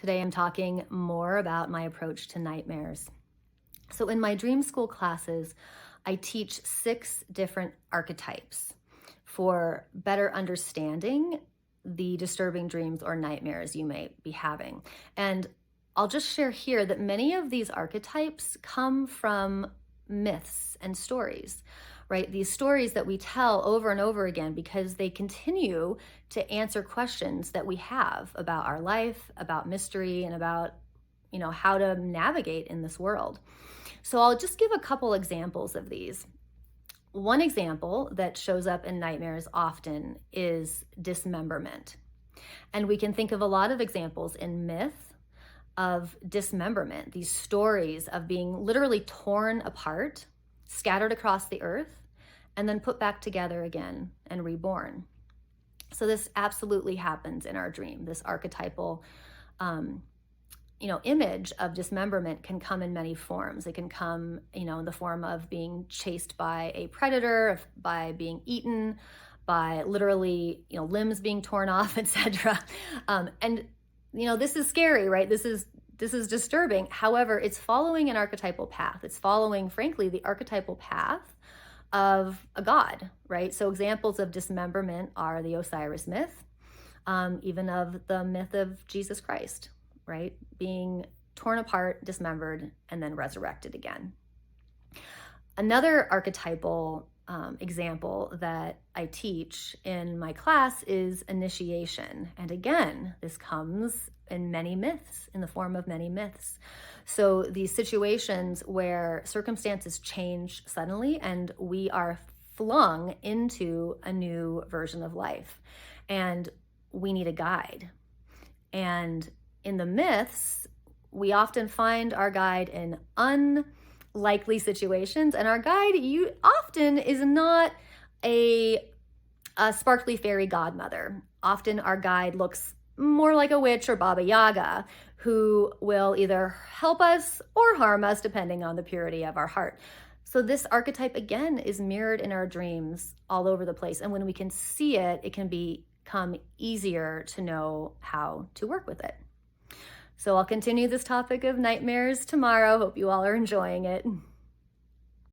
Today I'm talking more about my approach to nightmares. So in my dream school classes, I teach 6 different archetypes for better understanding the disturbing dreams or nightmares you may be having. And I'll just share here that many of these archetypes come from myths and stories, right? These stories that we tell over and over again because they continue to answer questions that we have about our life, about mystery, and about, how to navigate in this world. So I'll just give a couple examples of these. One example that shows up in nightmares often is dismemberment. And we can think of a lot of examples in myth of dismemberment, these stories of being literally torn apart, scattered across the earth, and then put back together again and reborn. So this absolutely happens in our dream. This archetypal image of dismemberment can come in many forms. It can come, in the form of being chased by a predator, by being eaten, by literally, limbs being torn off, etc. This is scary, right? This is disturbing. However, it's following an archetypal path. It's following, frankly, the archetypal path of a god, right? So examples of dismemberment are the Osiris myth, even of the myth of Jesus Christ, right? Being torn apart, dismembered, and then resurrected again. Another archetypal example that I teach in my class is initiation. And again, this comes in many myths, in the form of many myths. So these situations where circumstances change suddenly and we are flung into a new version of life and we need a guide. And in the myths, we often find our guide in unlikely situations, and our guide often is not a sparkly fairy godmother. Often our guide looks more like a witch or Baba Yaga, who will either help us or harm us depending on the purity of our heart. So this archetype, again, is mirrored in our dreams all over the place. And when we can see it, it can become easier to know how to work with it. So I'll continue this topic of nightmares tomorrow. Hope you all are enjoying it.